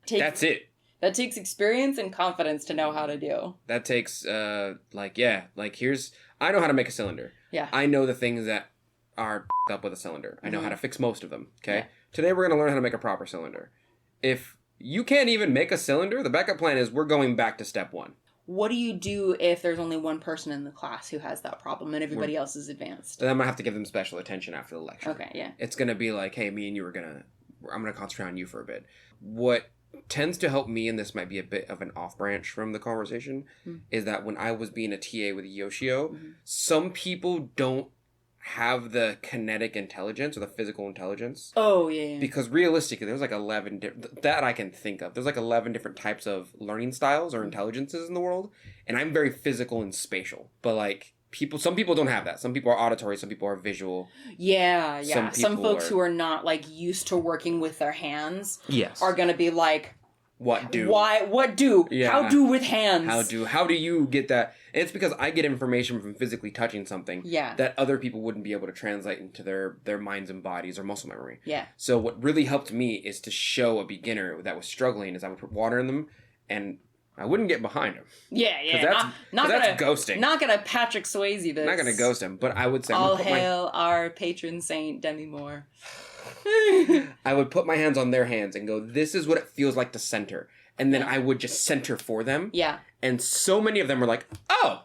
That's it.
That takes experience and confidence to know how to do.
That takes, I know how to make a cylinder.
Yeah.
I know the things that are up with a cylinder. I know how to fix most of them, okay? Yeah. Today we're going to learn how to make a proper cylinder. If you can't even make a cylinder, the backup plan is we're going back to step one.
What do you do if there's only one person in the class who has that problem and everybody else is advanced?
Then I'm going to have to give them special attention after the lecture.
Okay, yeah.
It's going to be like, hey, me and you I'm going to concentrate on you for a bit. What tends to help me, and this might be a bit of an off branch from the conversation, is that when I was being a TA with Yoshio, some people don't have the kinetic intelligence or the physical intelligence.
Oh, yeah.
Because realistically, there's like 11 that I can think of. There's like 11 different types of learning styles or intelligences in the world, and I'm very physical and spatial. But like some people don't have that. Some people are auditory, some people are visual.
Yeah. Some folks who are not like used to working with their hands are going to be like,
what do?
Why? What do?
Yeah.
How do with hands?
How do you get that? And it's because I get information from physically touching something that other people wouldn't be able to translate into their minds and bodies or muscle memory.
Yeah.
So what really helped me is to show a beginner that was struggling is I would put water in them and I wouldn't get behind him.
Yeah.
That's ghosting.
Not gonna Patrick Swayze this.
Not gonna ghost him, but I would say...
All hail our patron saint, Demi Moore.
I would put my hands on their hands and go, this is what it feels like to center. And then I would just center for them.
Yeah.
And so many of them were like, oh,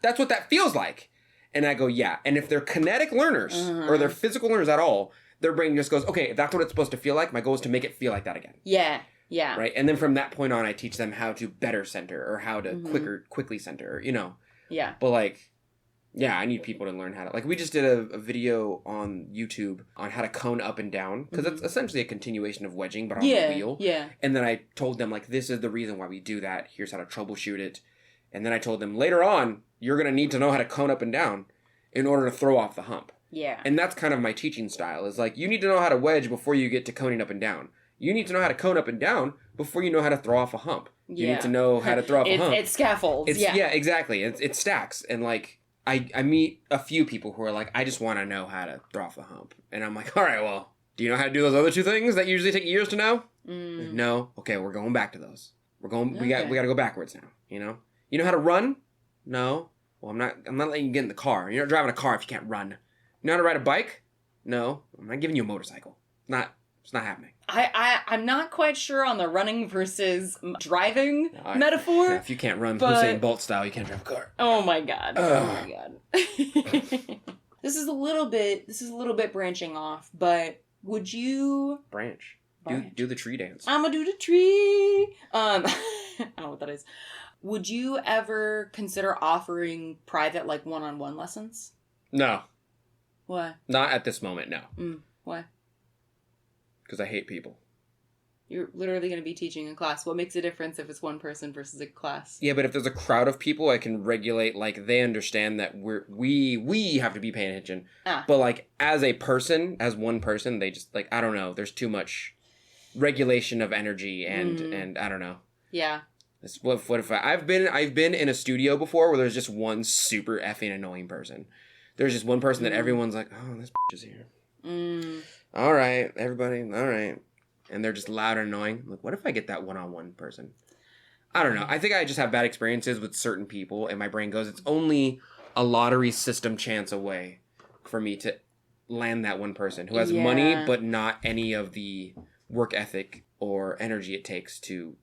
that's what that feels like. And I go, yeah. And if they're kinetic learners or they're physical learners at all, their brain just goes, okay, if that's what it's supposed to feel like, my goal is to make it feel like that again.
Yeah. Yeah.
Right? And then from that point on, I teach them how to better center or how to quickly center, you know.
Yeah.
But like, yeah, I need people to learn how to... Like, we just did a video on YouTube on how to cone up and down. Because it's essentially a continuation of wedging, but on the wheel.
Yeah.
And then I told them, like, this is the reason why we do that. Here's how to troubleshoot it. And then I told them, later on, you're going to need to know how to cone up and down in order to throw off the hump.
Yeah.
And that's kind of my teaching style. Is like, you need to know how to wedge before you get to coning up and down. You need to know how to cone up and down before you know how to throw off a hump. You need to know how to throw off a hump.
It's scaffolds.
Yeah, exactly. It stacks. And, like... I meet a few people who are like, I just want to know how to throw off the hump. And I'm like, all right, well, do you know how to do those other two things that usually take years to know? No. Okay, we're going back to those. We got to go backwards now, you know? You know how to run? No. Well, I'm not letting you get in the car. You're not driving a car if you can't run. You know how to ride a bike? No. I'm not giving you a motorcycle. It's not happening.
I'm not quite sure on the running versus driving metaphor.
Yeah, if you can't run Usain Bolt style, you can't drive a car.
Oh my god. Oh my god. This is a little bit branching off, but would you
branch. Do the tree dance.
I'ma do the tree. I don't know what that is. Would you ever consider offering private, like, one-on-one lessons?
No.
Why?
Not at this moment, no.
Why?
Because I hate people.
You're literally going to be teaching a class. What makes a difference if it's one person versus a class?
Yeah, but if there's a crowd of people, I can regulate, like, they understand that we have to be paying attention. But, like, as a person, as one person, they just, like, I don't know, there's too much regulation of energy and I don't know. Yeah. What if I've been in a studio before where there's just one super effing annoying person. There's just one person that everyone's like, oh, this bitch is here. All right, everybody, all right. And they're just loud and annoying. Like, what if I get that one-on-one person? I don't know. I think I just have bad experiences with certain people, and my brain goes, it's only a lottery system chance away for me to land that one person who has money, but not any of the work ethic or energy it takes to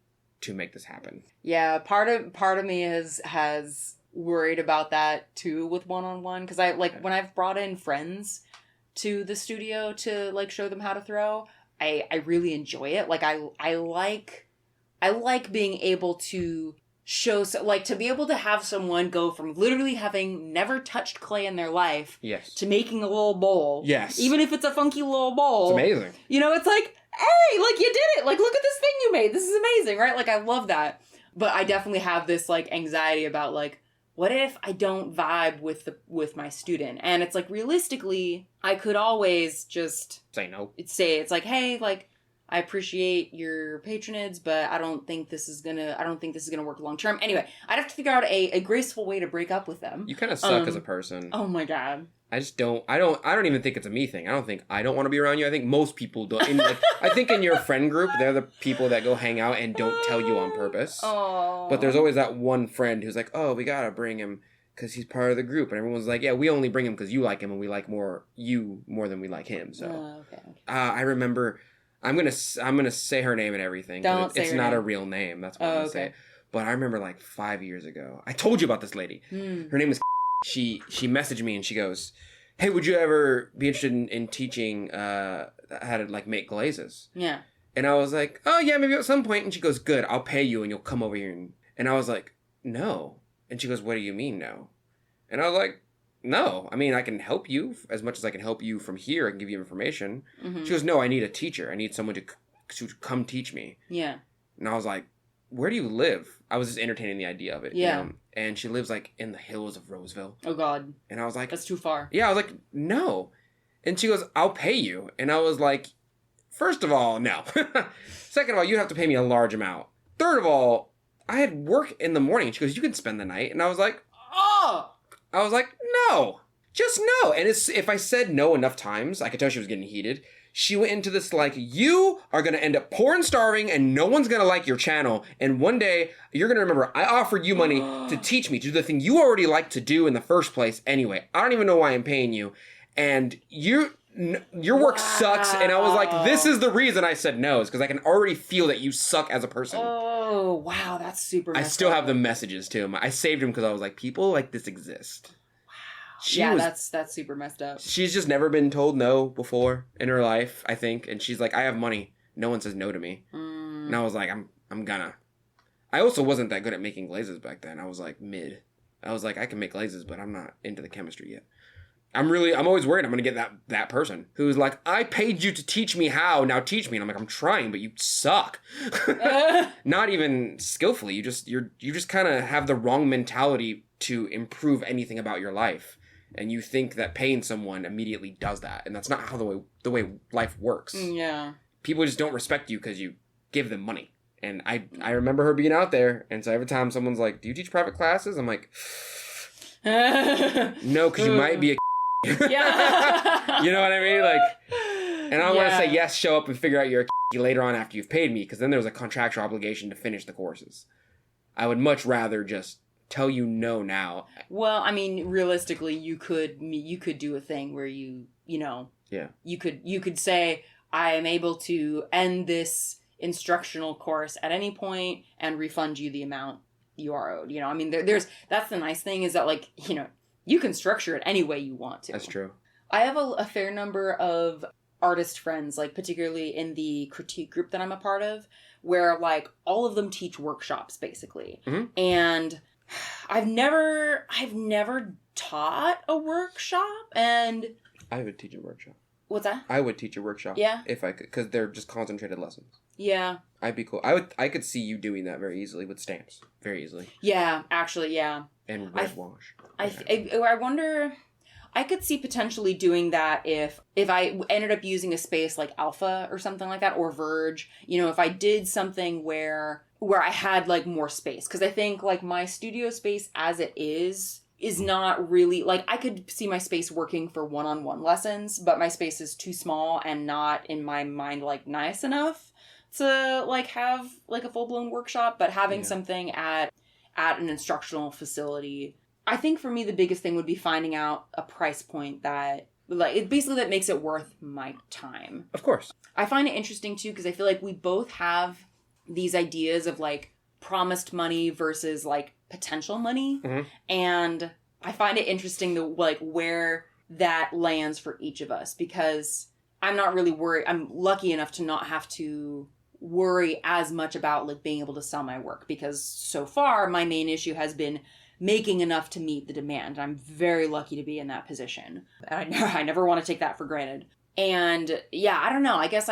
make this happen.
Yeah, part of me has worried about that too with one-on-one, because when I've brought in friends to the studio to, like, show them how to throw, I really enjoy it. Like, I like being able to show, to be able to have someone go from literally having never touched clay in their life to making a little bowl. Yes. Even if it's a funky little bowl.
It's amazing.
You know, it's like, hey, like, you did it. Like, look at this thing you made. This is amazing, right? Like, I love that. But I definitely have this, like, anxiety about, like, what if I don't vibe with my student? And it's like, realistically, I could always just
say no.
It's like, hey, like, I appreciate your patronage, but I don't think this is gonna work long term. Anyway, I'd have to figure out a graceful way to break up with them.
You kind of suck as a person.
Oh my god.
I don't even think it's a me thing. I don't think I don't want to be around you. I think most people don't. I think in your friend group, they're the people that go hang out and don't tell you on purpose. Oh. But there's always that one friend who's like, oh, we gotta bring him because he's part of the group. And everyone's like, yeah, we only bring him because you like him and we like you more than we like him. So, okay. I remember I'm gonna say her name and everything.
Don't say
it's
her
not
name.
a real name. That's what I'm gonna
okay.
say. But I remember like 5 years ago, I told you about this lady. Her name is. She messaged me and she goes, "Hey, would you ever be interested in teaching how to like make glazes?"
Yeah.
And I was like, "Oh yeah, maybe at some point." And she goes, "Good, I'll pay you and you'll come over here." And I was like, "No." And she goes, "What do you mean no?" And I was like, "No, I mean I can help you as much as I can help you from here. I can give you information."
Mm-hmm.
She goes, "No, I need a teacher. I need someone to come teach me."
Yeah.
And I was like, "Where do you live?" I was just entertaining the idea of it.
Yeah.
You know? And she lives like in the hills of Roseville.
Oh God.
And I was like,
that's too far.
Yeah, I was like, "No." And she goes, "I'll pay you." And I was like, first of all, no. Second of all, you have to pay me a large amount. Third of all, I had work in the morning. She goes, "You can spend the night." And I was like,
Oh.
I was like, "No, just no." And if I said no enough times, I could tell she was getting heated. She went into this like, "You are going to end up poor and starving and no one's going to like your channel. And one day you're going to remember I offered you money to teach me to do the thing you already like to do in the first place anyway. I don't even know why I'm paying you. And your work sucks." And I was like, this is the reason I said no, is because I can already feel that you suck as a person.
Oh, wow. That's super
I still have the messages to him. I saved him because I was like, people like this exist.
Yeah, that's super messed up.
She's just never been told no before in her life, I think. And she's like, "I have money. No one says no to me." And I was like, I'm gonna. I also wasn't that good at making glazes back then. I was like mid. I was like, I can make glazes, but I'm not into the chemistry yet. I'm always worried I'm gonna get that person who's like, "I paid you to teach me how, now teach me." And I'm like, "I'm trying, but you suck." Not even skillfully. You just kind of have the wrong mentality to improve anything about your life. And you think that paying someone immediately does that. And that's not how the way life works.
Yeah.
People just don't respect you because you give them money. And I remember her being out there. And so every time someone's like, "Do you teach private classes?" I'm like, "No, because you might be a
Yeah.
You know what I mean? Like, and I want to say yes, show up and figure out you're a later on after you've paid me, because then there's a contractual obligation to finish the courses. I would much rather just tell you no now.
Well, I mean, realistically, you could do a thing where you could say, "I am able to end this instructional course at any point and refund you the amount you are owed." You know, I mean, that's the nice thing, is that, like, you know, you can structure it any way you want to.
That's true.
I have a fair number of artist friends, like particularly in the critique group that I'm a part of, where like all of them teach workshops basically.
Mm-hmm.
And I've never taught a workshop, and
I would teach a workshop.
What's that?
I would teach a workshop.
Yeah.
If I could, because they're just concentrated lessons.
Yeah.
I'd be cool. I could see you doing that very easily with stamps. Very easily.
Yeah, actually, yeah.
And red wash.
I wonder, I could see potentially doing that if I ended up using a space like Alpha or something like that, or Verge. You know, if I did something where I had like more space, because I think like my studio space as it is not really, like, I could see my space working for one-on-one lessons, but my space is too small and not, in my mind, like, nice enough to like have like a full-blown workshop. But having something at an instructional facility, I think for me the biggest thing would be finding out a price point that, like, it basically that makes it worth my time.
Of course.
I find it interesting too, because I feel like we both have these ideas of like promised money versus like potential money.
Mm-hmm.
And I find it interesting to like where that lands for each of us, because I'm not really worried. I'm lucky enough to not have to worry as much about like being able to sell my work, because so far my main issue has been making enough to meet the demand. I'm very lucky to be in that position. And I never want to take that for granted. And yeah, I don't know. I guess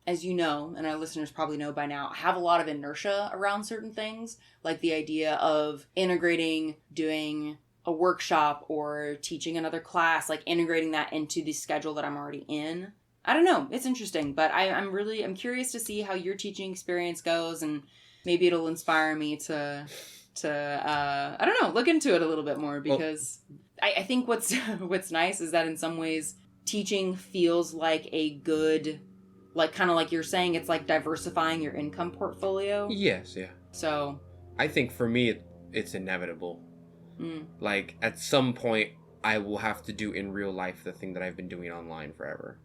as you know, and our listeners probably know by now, I have a lot of inertia around certain things, like the idea of integrating, doing a workshop or teaching another class, like integrating that into the schedule that I'm already in. I don't know. It's interesting, but I'm curious to see how your teaching experience goes, and maybe it'll inspire me to I don't know, look into it a little bit more, because I think what's nice is that in some ways teaching feels like a good, like, kind of like you're saying, it's like diversifying your income portfolio.
Yes, yeah.
So
I think for me it's inevitable. Like, at some point I will have to do in real life the thing that I've been doing online forever.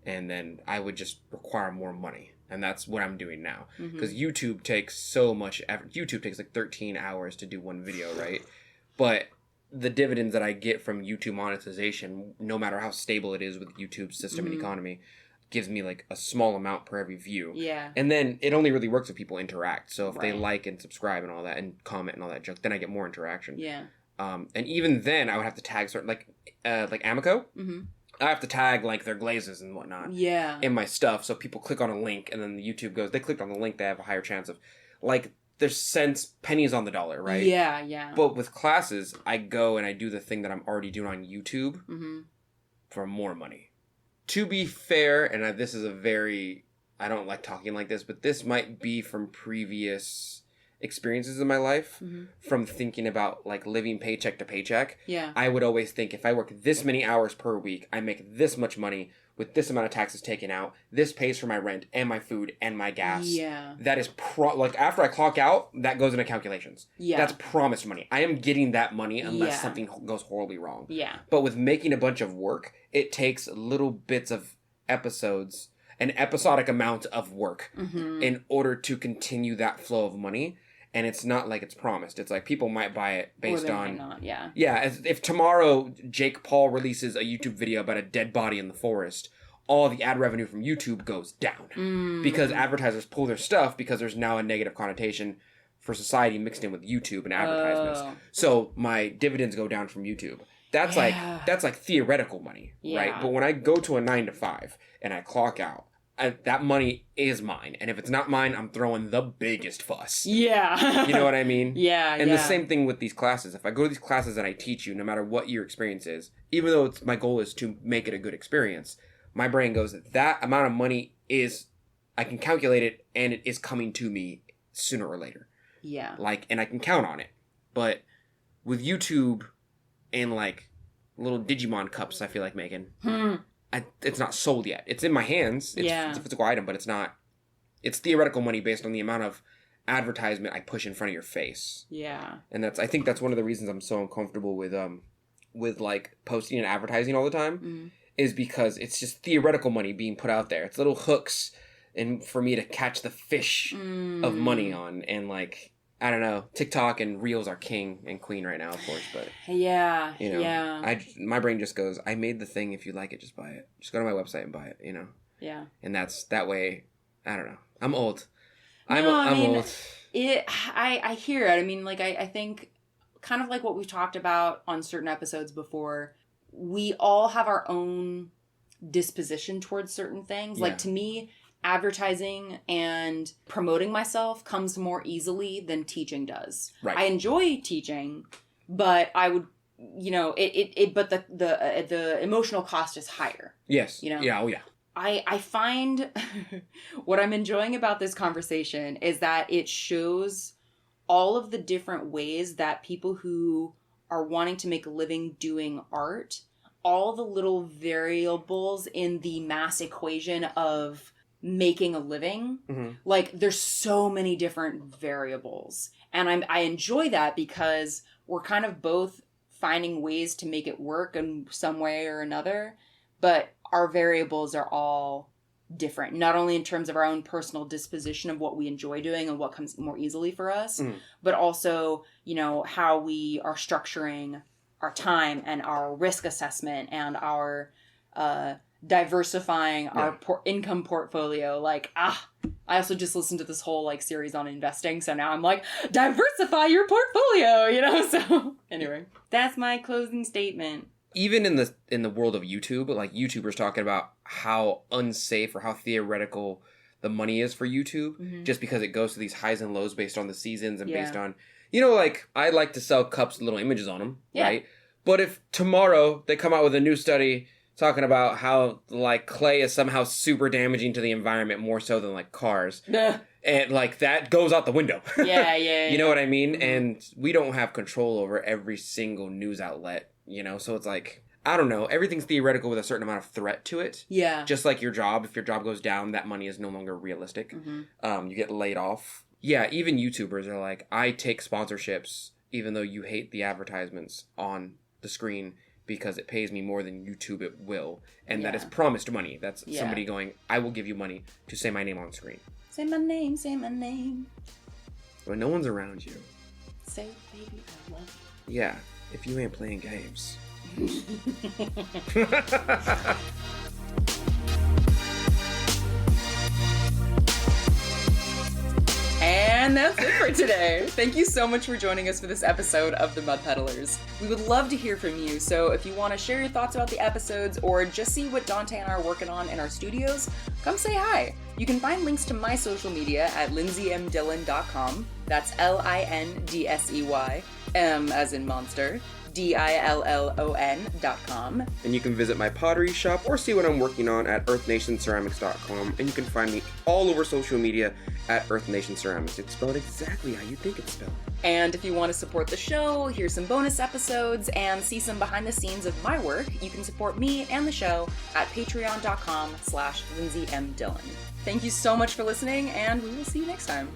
and then I would just require more money. And that's what I'm doing now. Because YouTube takes so much effort. YouTube takes like 13 hours to do one video, right? But the dividends that I get from YouTube monetization, no matter how stable it is with YouTube's system and economy, gives me like a small amount per every view.
Yeah.
And then it only really works if people interact. So if they like and subscribe and all that and comment and all that junk, then I get more interaction.
Yeah.
And even then I would have to tag certain like IMCO. I have to tag like their glazes and whatnot in my stuff, so people click on a link and then the YouTube goes, they clicked on the link, they have a higher chance of, like, there's cents, pennies on the dollar, right?
Yeah.
But with classes, I go and I do the thing that I'm already doing on YouTube for more money. To be fair, and this is I don't like talking like this, but this might be from previous experiences in my life, from thinking about like living paycheck to paycheck. I would always think, if I work this many hours per week, I make this much money with this amount of taxes taken out. This pays for my rent and my food and my gas. That is like after I clock out, that goes into calculations. That's promised money. I am getting that money unless something goes horribly wrong. But with making a bunch of work, it takes little bits of episodes, an episodic amount of work in order to continue that flow of money. And it's not like it's promised. It's like people might buy it based on...
not,
if tomorrow Jake Paul releases a YouTube video about a dead body in the forest, all the ad revenue from YouTube goes down. Because advertisers pull their stuff because there's now a negative connotation for society mixed in with YouTube and advertisements. So my dividends go down from YouTube. That's like theoretical money, right? But when I go to a 9-to-5 and I clock out, that money is mine. And if it's not mine, I'm throwing the biggest fuss. You know what I mean? And the same thing with these classes. If I go to these classes and I teach you, no matter what your experience is, even though my goal is to make it a good experience, my brain goes, that amount of money is, I can calculate it, and it is coming to me sooner or later. And I can count on it. But with YouTube and like little Digimon cups I feel like making... it's not sold yet. It's in my hands. It's a physical item, but it's not. It's theoretical money based on the amount of advertisement I push in front of your face. And I think that's one of the reasons I'm so uncomfortable with like posting and advertising all the time, is because it's just theoretical money being put out there. It's little hooks, and for me to catch the fish of money on, and like, I don't know, TikTok and Reels are king and queen right now, of course, but... my brain just goes, I made the thing, if you like it, just buy it. Just go to my website and buy it, you know? And that's, that way, I don't know. I'm old. I'm old.
I hear it. I mean, like, I think, kind of like what we've talked about on certain episodes before, we all have our own disposition towards certain things. Like, to me... advertising and promoting myself comes more easily than teaching does. I enjoy teaching, but I would, but the emotional cost is higher. I find what I'm enjoying about this conversation is that it shows all of the different ways that people who are wanting to make a living doing art, all the little variables in the mass equation of making a living, like there's so many different variables, and I enjoy that because we're kind of both finding ways to make it work in some way or another, but our variables are all different, not only in terms of our own personal disposition of what we enjoy doing and what comes more easily for us, but also, how we are structuring our time and our risk assessment and our diversifying our income portfolio. Like, I also just listened to this whole like series on investing, so now I'm like, diversify your portfolio, so anyway, that's my closing statement.
Even in the world of YouTube, like YouTubers talking about how unsafe or how theoretical the money is for YouTube, just because it goes to these highs and lows based on the seasons and based on, like, I like to sell cups with little images on them, right? But if tomorrow they come out with a new study talking about how, like, clay is somehow super damaging to the environment more so than, like, cars. And, like, that goes out the window. You know what I mean? And we don't have control over every single news outlet, So it's like, I don't know. Everything's theoretical with a certain amount of threat to it. Just like your job. If your job goes down, that money is no longer realistic. You get laid off. Even YouTubers are like, I take sponsorships, even though you hate the advertisements on the screen, because it pays me more than YouTube it will. And that
Yeah.
is promised money. That's
Yeah.
somebody going, I will give you money to say my name on screen.
Say my name, say my name.
When no one's around you.
Say, baby, I love
Yeah, if you ain't playing games.
you. And that's it for today. Thank you so much for joining us for this episode of The Mud Peddlers. We would love to hear from you, so if you want to share your thoughts about the episodes or just see what Donte and I are working on in our studios, come say hi. You can find links to my social media at lindseymdillon.com. That's Lindsey, M as in monster, DILLON.com.
And you can visit my pottery shop or see what I'm working on at earthnationceramics.com. And you can find me all over social media at Earth Nation Ceramics. It's spelled exactly how you think it's spelled.
And if you want to support the show, hear some bonus episodes, and see some behind the scenes of my work, you can support me and the show at patreon.com/Lindsey M Dillon. Thank you so much for listening, and we will see you next time.